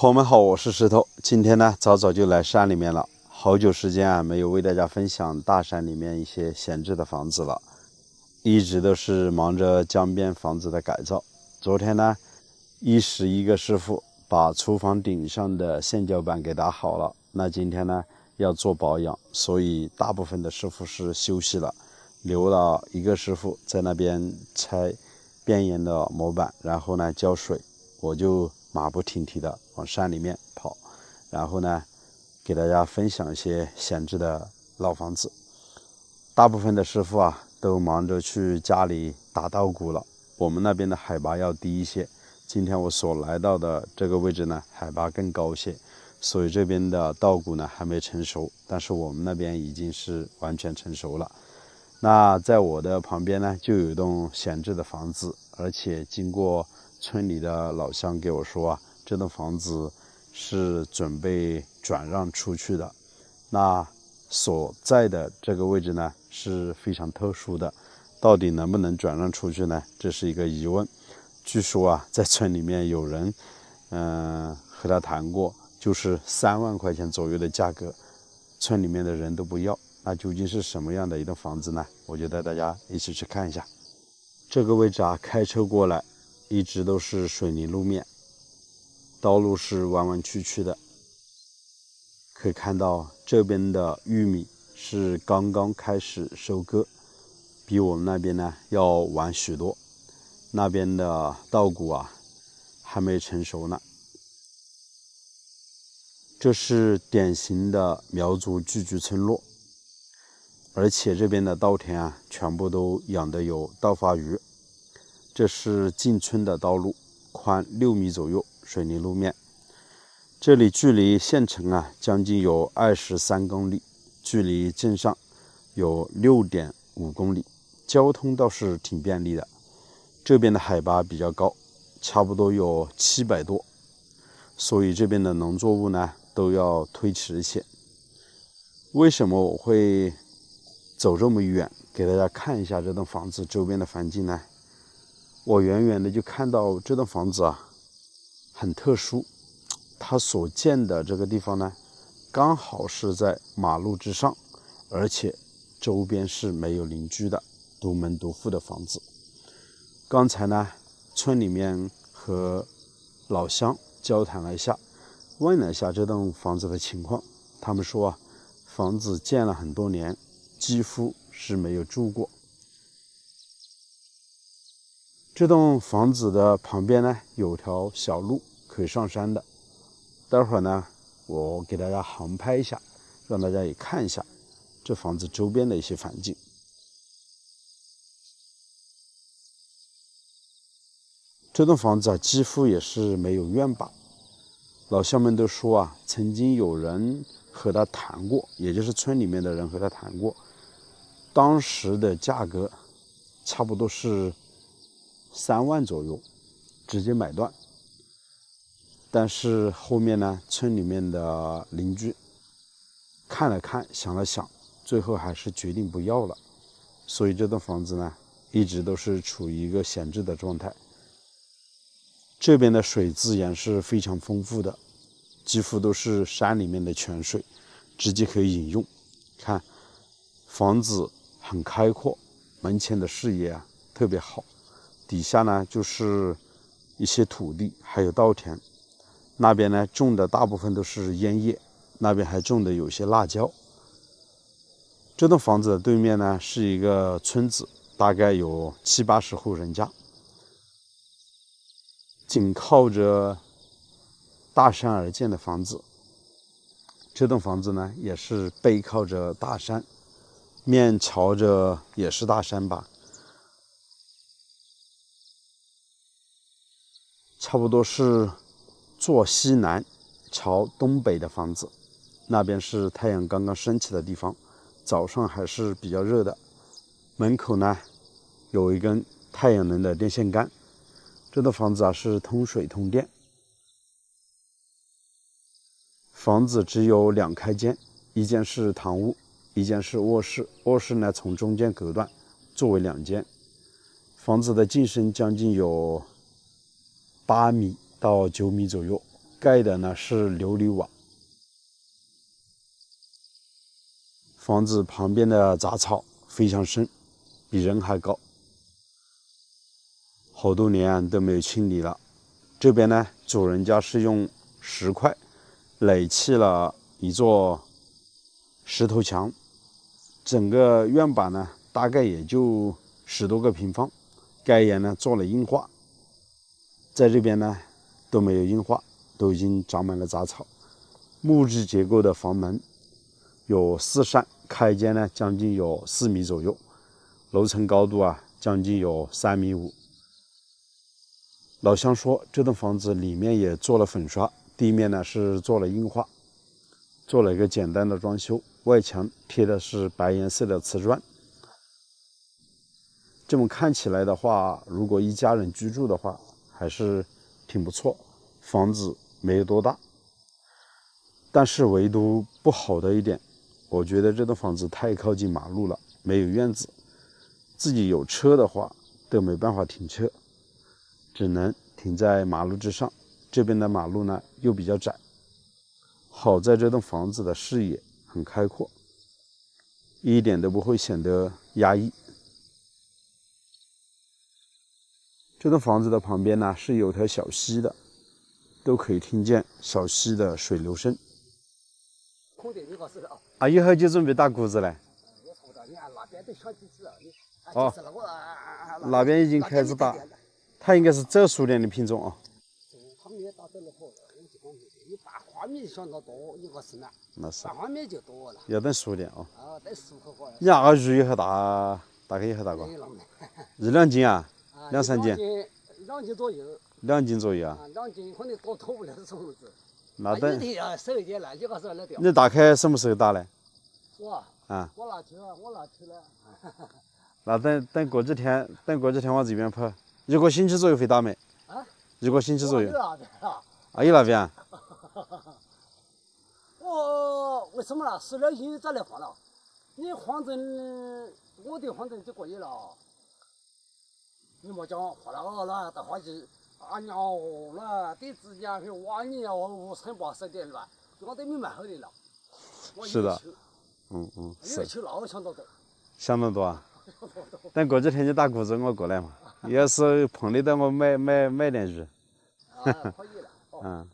朋友们好，我是石头。今天呢，早就来山里面了，好久时间没有为大家分享大山里面一些闲置的房子了，一直都是忙着江边房子的改造。昨天呢，一个师傅把厨房顶上的线脚板给打好了，那今天呢要做保养，所以大部分的师傅是休息了，留了一个师傅在那边拆边沿的模板，然后呢浇水，我就马不停蹄的往山里面跑，然后呢给大家分享一些闲置的老房子。大部分的师傅都忙着去家里打稻谷了，我们那边的海拔要低一些，今天我所来到的这个位置呢海拔更高些，所以这边的稻谷呢还没成熟，但是我们那边已经是完全成熟了。那在我的旁边呢就有一栋闲置的房子，而且经过村里的老乡给我说这栋房子是准备转让出去的。那所在的这个位置呢是非常特殊的，到底能不能转让出去呢？这是一个疑问。据说在村里面有人和他谈过，就是3万块钱左右的价格，村里面的人都不要。那究竟是什么样的一栋房子呢？我就带大家一起去看一下。这个位置开车过来一直都是水泥路面，道路是弯弯曲曲的，可以看到这边的玉米是刚刚开始收割，比我们那边呢要晚许多。那边的稻谷还没成熟呢。这是典型的苗族聚居村落，而且这边的稻田全部都养的有稻花鱼。这是进村的道路，宽6米左右，水泥路面。这里距离县城将近有23公里，距离镇上有6.5公里，交通倒是挺便利的。这边的海拔比较高，差不多有700多，所以这边的农作物呢都要推迟一些。为什么我会走这么远给大家看一下这栋房子周边的环境呢？我远远的就看到这栋房子很特殊，它所建的这个地方呢刚好是在马路之上，而且周边是没有邻居的独门独户的房子。刚才呢村里面和老乡交谈了一下，问了一下这栋房子的情况，他们说房子建了很多年，几乎是没有住过。这栋房子的旁边呢有条小路可以上山的，待会儿呢我给大家航拍一下，让大家也看一下这房子周边的一些环境。这栋房子几乎也是没有院坝，老乡们都说曾经有人和他谈过，也就是村里面的人和他谈过，当时的价格差不多是3万左右，直接买断。但是后面呢村里面的邻居看了看想了想，最后还是决定不要了，所以这栋房子呢一直都是处于一个闲置的状态。这边的水资源是非常丰富的，几乎都是山里面的泉水，直接可以饮用。看房子很开阔，门前的视野特别好，底下呢就是一些土地还有稻田，那边呢种的大部分都是烟叶，那边还种的有些辣椒。这栋房子的对面呢是一个村子，大概有70-80户人家，紧靠着大山而建的房子。这栋房子呢也是背靠着大山，面朝着也是大山吧，差不多是坐西南朝东北的房子。那边是太阳刚刚升起的地方，早上还是比较热的。门口呢有一根太阳能的电线杆。这栋房子是通水通电，房子只有2开间，一间是堂屋，一间是卧室，卧室呢从中间隔断作为2间。房子的进深将近有8米到9米左右，盖的呢是琉璃瓦。房子旁边的杂草非常深，比人还高，好多年都没有清理了。这边呢，主人家是用石块垒砌了一座石头墙，整个院板呢大概也就10多个平方，盖檐呢做了硬化，在这边呢都没有硬化，都已经长满了杂草。木质结构的房门有4扇，开间呢将近有4米左右，楼层高度将近有3.5米。老乡说，这栋房子里面也做了粉刷，地面呢是做了硬化，做了一个简单的装修，外墙贴的是白颜色的瓷砖。这么看起来的话，如果一家人居住的话，还是挺不错。房子没有多大，但是唯独不好的一点，我觉得这栋房子太靠近马路了，没有院子，自己有车的话都没办法停车，只能停在马路之上。这边的马路呢又比较窄，好在这栋房子的视野很开阔，一点都不会显得压抑。这栋房子的旁边呢是有条小溪的，都可以听见小溪的水流声。一会儿就准备打谷子了。哦，那边已经开始打，它应该是早熟点的品种他们也打到了好了，你把花米想到多，一个是呢，那是把花米就多了。要等熟点等熟可好了。你那个鱼以后大概以后大个？1-2斤2-3斤？2斤左右。2斤左右2斤可能多脱不了虫子。那等有的要少一点了，这个是那条。你大概什么时候打呢？我拿去了。那等过几天往这边跑，1个星期左右会打没？1个星期左右。有那边我为什么啦？12斤再来放了。你放正，我得放正几个月了。你莫讲放了到花季打鸟了，得自己去挖泥5、7、8、10点了，我都没买好的了。是的，是。去老想到多。想得多等过几天你打谷子我过来嘛，要是碰得到我买点鱼。可以了。好。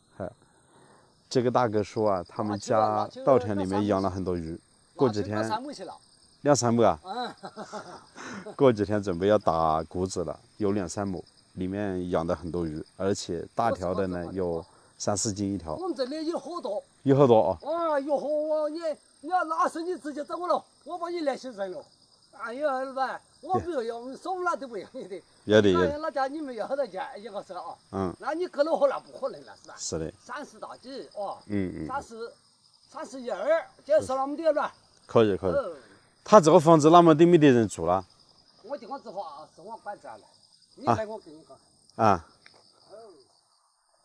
这个大哥说他们家稻田里面养了很多鱼，过几天2-3亩过几天准备要打谷子了，有2-3亩，里面养的很多鱼，而且大条的呢有3-4斤一条。我们这里有好多。有好多有好你要哪时你直接找我了，我把你联系人了。是吧？我不要，什么那都不要你的。要的。那家你们要好多钱一个是那你搁了好那不可能了是吧？是的。30大几31，这是那么点了。可以。他这个房子那么都没得人住了。我就讲这话是我管家了，你来我跟你讲。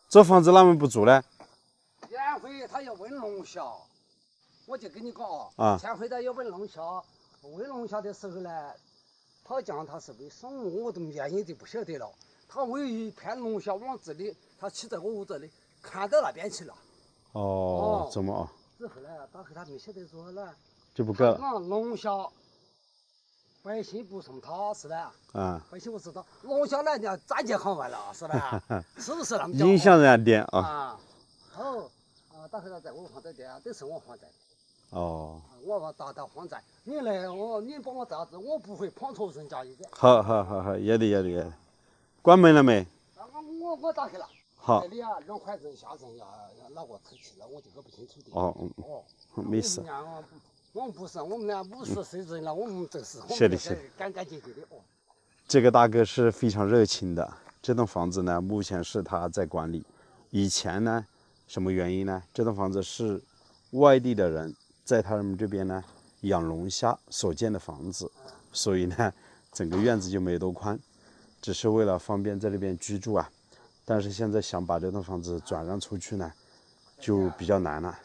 这房子哪么不住呢？前回他要问龙虾，我就跟你讲前回他要问龙虾。喂龙虾的时候呢，他讲他是喂什么，我都原因就不晓得了。他喂一片龙虾往这里，他骑在我屋这里，看到那边去了。怎么之后呢，到后他没晓得说了，就不搞了。龙虾，百姓不送他是的。百姓不知道，龙虾呢，人家攒钱看完了是吧？是不是那么讲？影响人家点到后他在我放在店都是我放在。我打放在，你来你帮我咋子，我不会碰错人家一点。好，要的。关门了没？我打开了。好。这里2块人下人哪个偷去了，我就搞不清楚的。没事。我们不是，我们俩50岁人了，我们都是干干净净的这个大哥是非常热情的。这栋房子呢，目前是他在管理。以前呢，什么原因呢？这栋房子是外地的人在他们这边呢养龙虾所建的房子，所以呢整个院子就没多宽，只是为了方便在这边居住但是现在想把这栋房子转让出去呢，就比较难了。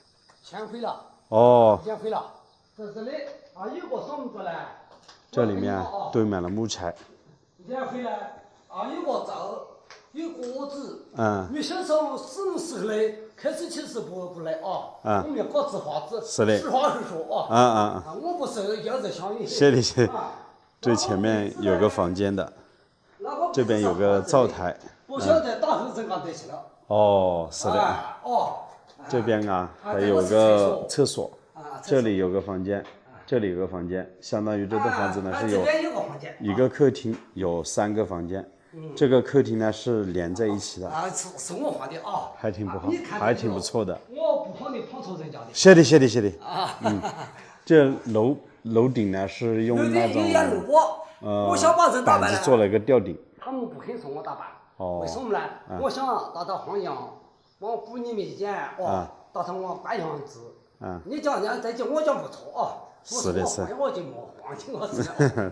迁回了。迁回了。在这里有个什么子呢？这里面堆满了木柴。迁回来有个灶，有锅子。嗯。你小时候40来，开始其实不来啊。我们搞纸花子。是的。实话实说啊。我不是要在乡里。谢谢。最前面有个房间的，这边有个灶台。不晓得大后人家得去了。哦，是的。这边啊还有个厕所，这里有个房间，这里有个房间，相当于这栋房子呢是有一个客厅，有3个房间。这个客厅呢是连在一起的。是我画的啊。还挺不错的。我不怕你碰错人家的。谢的。这楼顶呢是用那种板子做了一个吊顶。他们不肯送我打板。为什么呢？我想打到黄杨，往补里面捡打到往板上支。你讲人家再讲我讲不错啊。是的。我就没放弃我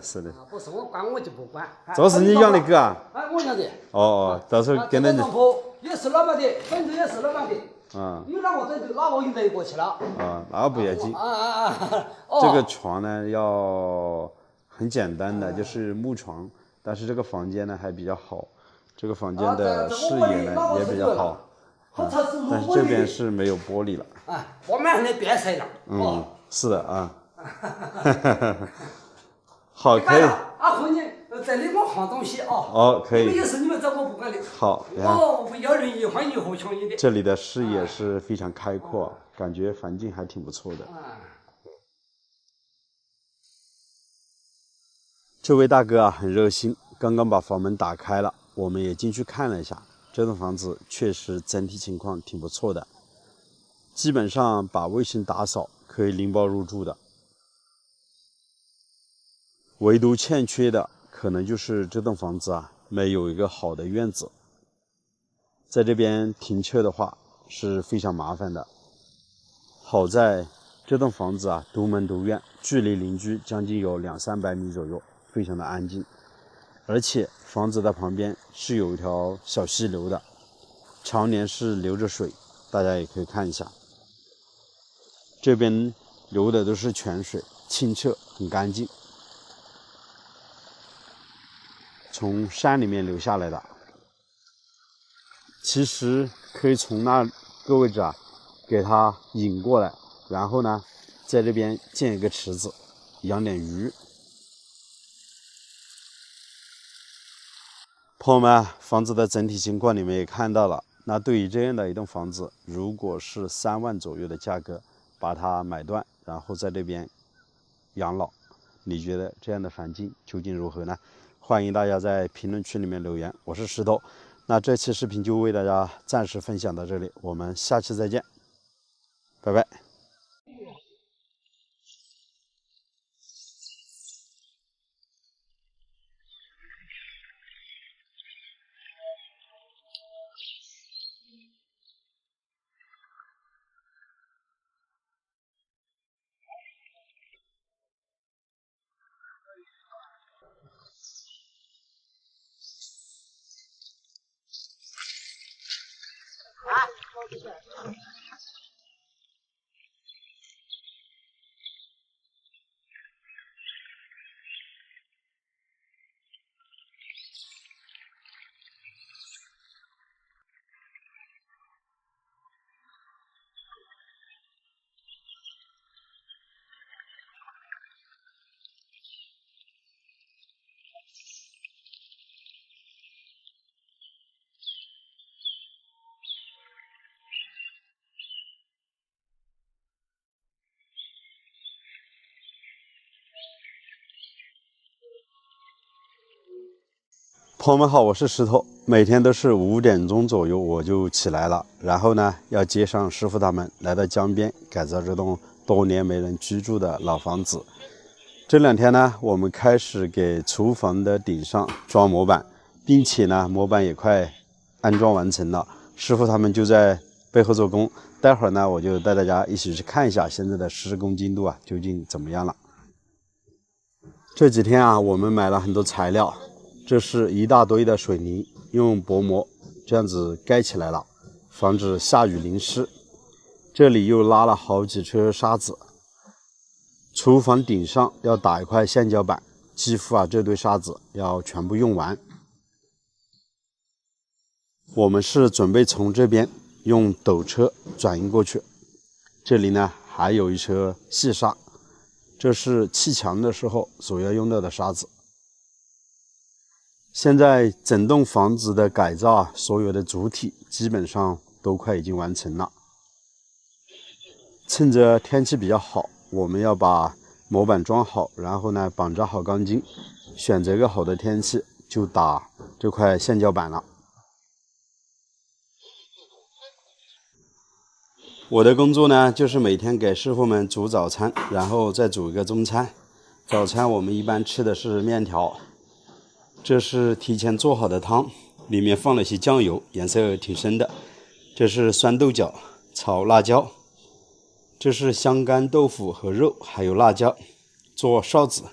是的。不是我管我就不管。这是你养的狗啊？我养的。到时候跟着你。这个床铺也是老板的，反正也是老板的。有哪个在哪个运得过去了？那不要紧。这个床呢要很简单的，就是木床，但是这个房间呢还比较好，这个房间的视野呢也比较好。但是这边是没有玻璃了。我们还得变色了。是的啊。好，可以。空间在里面放东西可以。你们有事你们找我不管的。好。我不要人一欢一和强一点。这里的视野是非常开阔，感觉环境还挺不错的。这位大哥啊很热心，刚刚把房门打开了，我们也进去看了一下。这栋房子确实整体情况挺不错的，基本上把卫生打扫可以拎包入住的。唯独欠缺的可能就是这栋房子啊没有一个好的院子，在这边停车的话是非常麻烦的。好在这栋房子啊独门独院，距离邻居将近有200-300米左右，非常的安静。而且房子的旁边是有一条小溪流的，常年是流着水，大家也可以看一下。这边流的都是泉水，清澈很干净，从山里面流下来的。其实可以从那个位置啊给它引过来，然后呢在这边建一个池子，养点鱼。朋友们，房子的整体情况你们也看到了。那对于这样的一栋房子，如果是3万左右的价格把它买断，然后在这边养老，你觉得这样的环境究竟如何呢？欢迎大家在评论区里面留言。我是石头，那这期视频就为大家暂时分享到这里，我们下期再见，拜拜。朋友们好，我是石头，每天都是5点钟左右我就起来了，然后呢要接上师傅他们来到江边改造这栋多年没人居住的老房子。这2天呢，我们开始给厨房的顶上装模板，并且呢模板也快安装完成了，师傅他们就在背后做工。待会儿呢我就带大家一起去看一下现在的施工进度啊究竟怎么样了。这几天啊我们买了很多材料，这是一大堆的水泥，用薄膜这样子盖起来了，防止下雨淋湿。这里又拉了好几车沙子。厨房顶上要打一块橡胶板，几乎啊这堆沙子要全部用完。我们是准备从这边用斗车转运过去。这里呢还有一车细沙，这是砌墙的时候所要用到的沙子。现在整栋房子的改造啊，所有的主体基本上都快已经完成了。趁着天气比较好，我们要把模板装好，然后呢绑扎好钢筋，选择个好的天气就打这块橡胶板了。我的工作呢，就是每天给师傅们煮早餐，然后再煮一个中餐。早餐我们一般吃的是面条，这是提前做好的汤，里面放了些酱油，颜色挺深的。这是酸豆角炒辣椒，这是香干豆腐和肉，还有辣椒做臊子。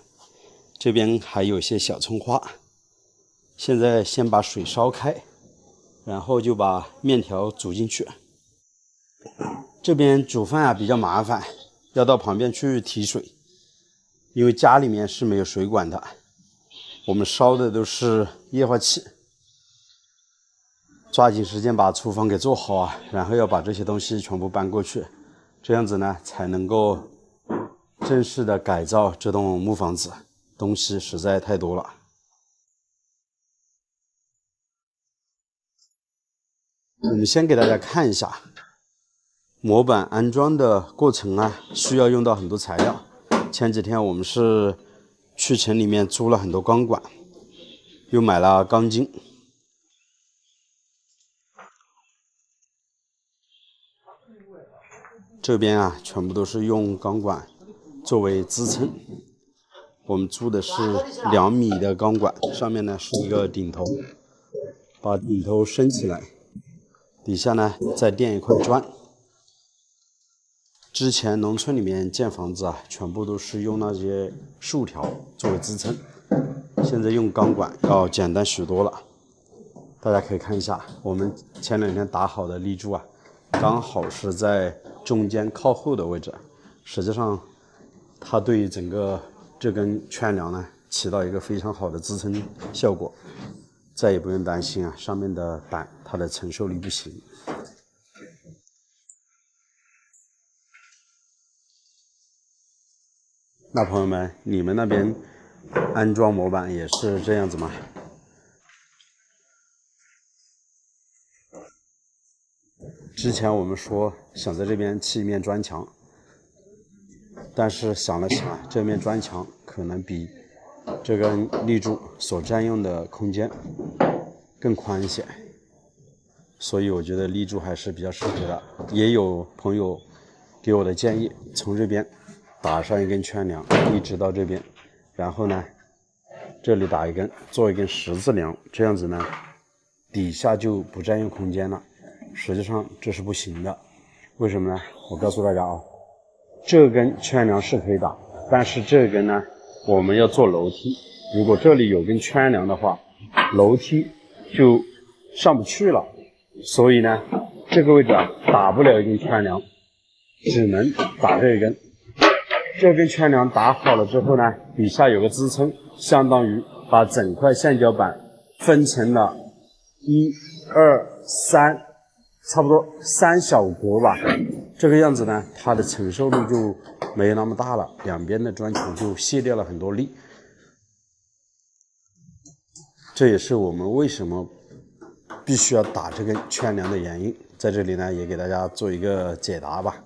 这边还有些小葱花。现在先把水烧开，然后就把面条煮进去。这边煮饭啊比较麻烦，要到旁边去提水，因为家里面是没有水管的，我们烧的都是液化气。抓紧时间把厨房给做好啊，然后要把这些东西全部搬过去，这样子呢才能够正式的改造这栋木房子，东西实在太多了。我们先给大家看一下模板安装的过程啊，需要用到很多材料。前几天我们是去城里面租了很多钢管，又买了钢筋。这边啊，全部都是用钢管作为支撑。我们租的是2米的钢管，上面呢是一个顶头，把顶头升起来，底下呢再垫一块砖。之前农村里面建房子啊，全部都是用那些竖条作为支撑，现在用钢管要简单许多了。大家可以看一下，我们前2天打好的立柱啊，刚好是在中间靠后的位置。实际上，它对整个这根圈梁呢，起到一个非常好的支撑效果，再也不用担心啊上面的板它的承受力不行。那朋友们，你们那边安装模板也是这样子吗？之前我们说想在这边砌一面砖墙，但是想了想，这面砖墙可能比这根立柱所占用的空间更宽一些，所以我觉得立柱还是比较适合的。也有朋友给我的建议，从这边打上一根圈梁，一直到这边，然后呢，这里打一根，做一根十字梁，这样子呢，底下就不占用空间了。实际上这是不行的，为什么呢？我告诉大家啊，这根圈梁是可以打，但是这根呢，我们要做楼梯，如果这里有根圈梁的话，楼梯就上不去了，所以呢，这个位置啊打不了一根圈梁，只能打这一根。这根圈梁打好了之后呢，底下有个支撑，相当于把整块橡胶板分成了1、2、3，差不多3小格吧。这个样子呢，它的承受力就没有那么大了，两边的砖墙就卸掉了很多力。这也是我们为什么必须要打这根圈梁的原因，在这里呢也给大家做一个解答吧。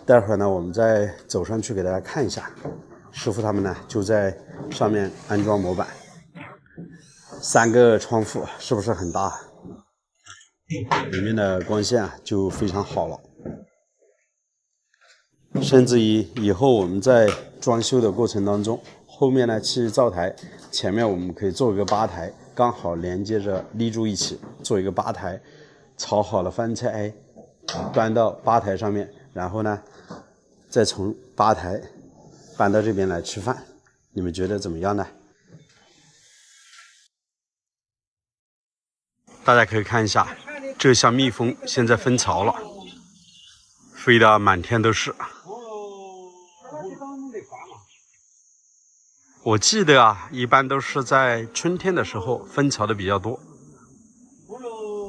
待会儿呢，我们再走上去给大家看一下，师傅他们呢就在上面安装模板。3个窗户是不是很大？里面的光线啊就非常好了。甚至于以后我们在装修的过程当中，后面呢砌灶台，前面我们可以做一个吧台，刚好连接着立柱一起做一个吧台。炒好了饭菜，端到吧台上面，然后呢再从吧台搬到这边来吃饭，你们觉得怎么样呢？大家可以看一下，这箱蜜蜂现在蜂巢了，飞得满天都是。我记得啊，一般都是在春天的时候蜂巢的比较多。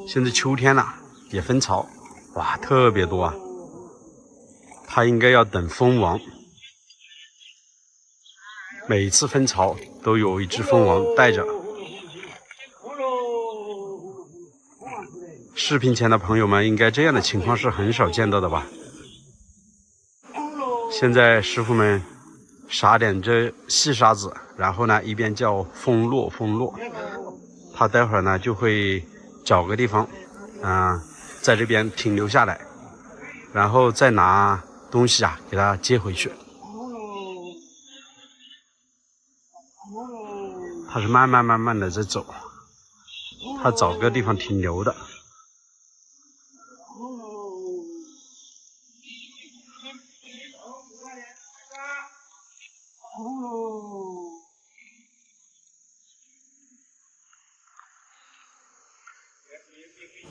现在秋天了，也蜂巢，哇，特别多啊！它应该要等蜂王，每次蜂巢都有一只蜂王带着。视频前的朋友们，应该这样的情况是很少见到的吧？现在师傅们撒点这细沙子，然后呢一边叫蜂落蜂落，它待会儿呢就会找个地方，在这边停留下来，然后再拿东西啊给它接回去。它是慢慢的在走，它找个地方停留的。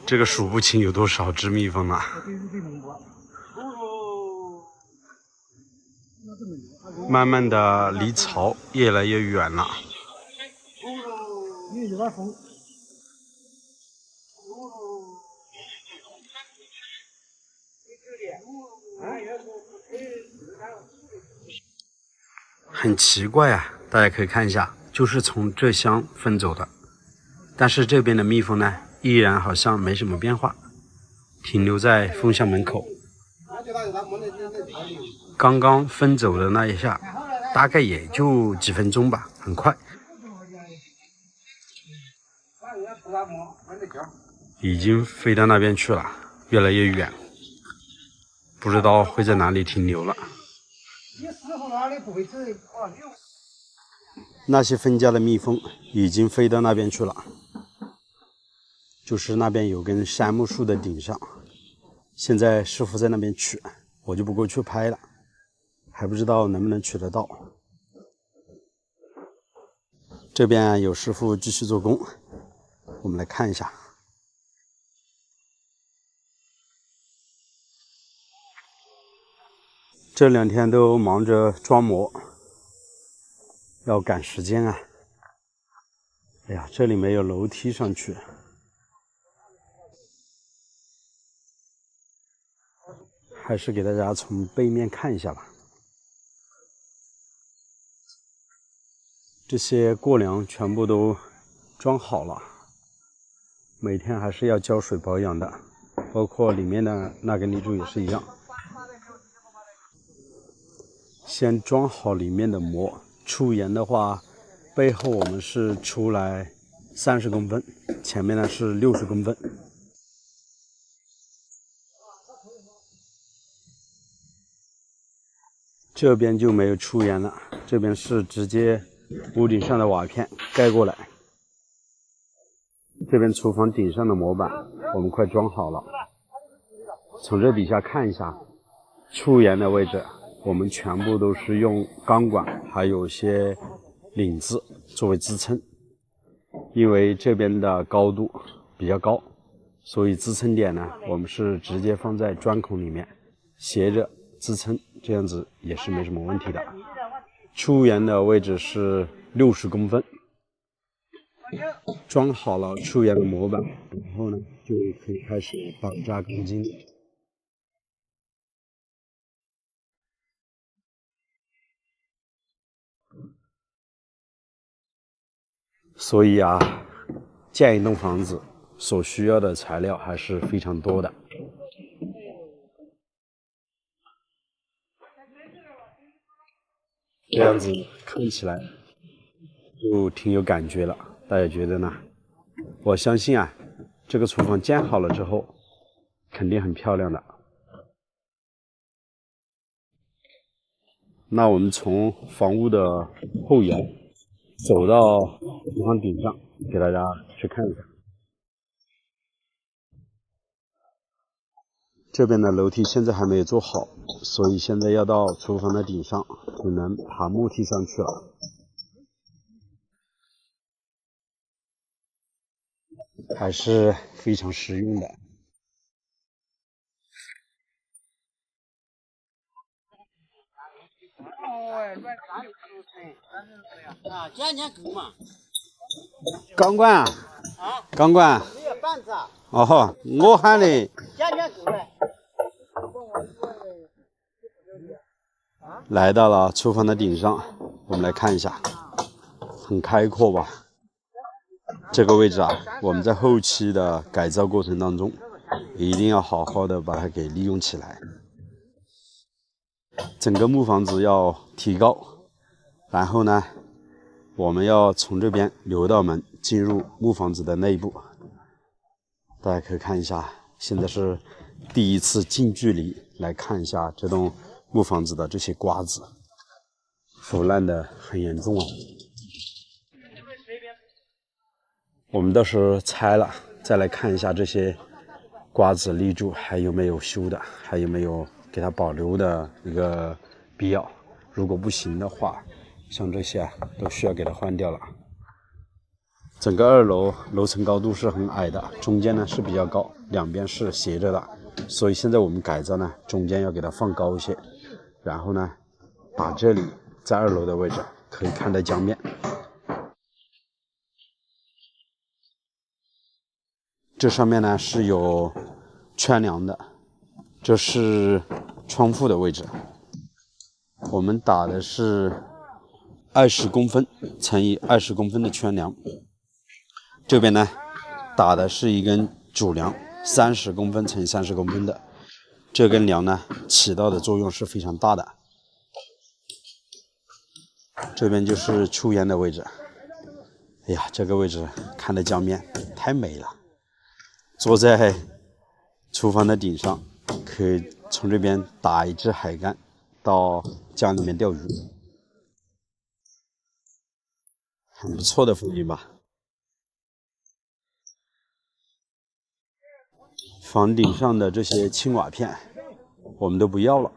这个数不清有多少只蜜蜂啊！慢慢的离巢越来越远了。很奇怪啊，大家可以看一下，就是从这箱分走的，但是这边的蜜蜂呢，依然好像没什么变化，停留在蜂箱门口。刚刚分走的那一下，大概也就几分钟吧，很快。已经飞到那边去了，越来越远，不知道会在哪里停留了。那些分家的蜜蜂已经飞到那边去了，就是那边有根杉木树的顶上。现在师傅在那边取，我就不过去拍了，还不知道能不能取得到。这边有师傅继续做工，我们来看一下。这2天都忙着装模，要赶时间啊！哎呀，这里没有楼梯上去，还是给大家从背面看一下吧。这些过梁全部都装好了，每天还是要浇水保养的，包括里面的那根立柱也是一样。先装好里面的膜，出檐的话，背后我们是出来30公分，前面呢是60公分。这边就没有出檐了，这边是直接屋顶上的瓦片盖过来。这边厨房顶上的模板我们快装好了，从这底下看一下，出檐的位置我们全部都是用钢管还有些领子作为支撑，因为这边的高度比较高，所以支撑点呢我们是直接放在砖孔里面斜着支撑，这样子也是没什么问题的。出檐的位置是60公分，装好了出檐的模板，然后呢就可以开始绑扎钢筋。所以啊，建一栋房子所需要的材料还是非常多的。这样子看起来就挺有感觉了，大家觉得呢？我相信啊，这个厨房建好了之后，肯定很漂亮的。那我们从房屋的后檐走到厨房顶上，给大家去看一下。这边的楼梯现在还没有做好，所以现在要到厨房的顶上，只能爬木梯上去了。还是非常实用的。啊，今年够嘛？钢管啊？啊？钢管？这个板子啊？哦，我喊的。今年够嘞。来到了厨房的顶上，我们来看一下，很开阔吧？这个位置啊，我们在后期的改造过程当中，一定要好好的把它给利用起来。整个木房子要提高，然后呢，我们要从这边流道门进入木房子的内部。大家可以看一下，现在是第一次近距离来看一下这栋木房子的这些瓜子，腐烂的很严重啊。我们到时候拆了，再来看一下这些瓜子立柱还有没有修的，还有没有给它保留的一个必要。如果不行的话，像这些都需要给它换掉了。整个2楼楼层高度是很矮的，中间呢是比较高，两边是斜着的，所以现在我们改造呢，中间要给它放高一些，然后呢，把这里在2楼的位置可以看到江面。这上面呢是有圈梁的，这是窗户的位置。我们打的是20公分乘以20公分的圈梁。这边呢打的是一根主梁，30公分乘以30公分的。这根梁呢起到的作用是非常大的。这边就是出烟的位置。哎呀，这个位置看着江面太美了。坐在厨房的顶上，可以从这边打一支海竿到江里面钓鱼，很不错的风景吧。房顶上的这些青瓦片我们都不要了，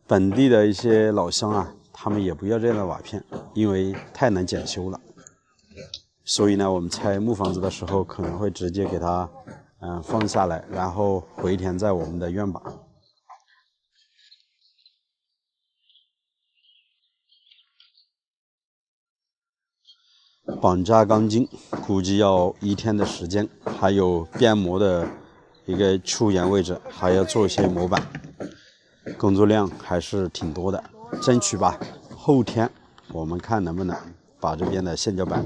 本地的一些老乡啊，他们也不要这样的瓦片，因为太难检修了。所以呢，我们拆木房子的时候可能会直接给它放下来，然后回填在我们的院坝。绑扎钢筋估计要1天的时间，还有变模的一个出檐位置，还要做一些模板，工作量还是挺多的。争取吧，后天我们看能不能把这边的线脚板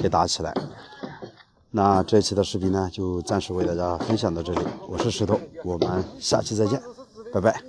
给打起来。那这期的视频呢，就暂时为大家分享到这里。我是石头，我们下期再见，拜拜。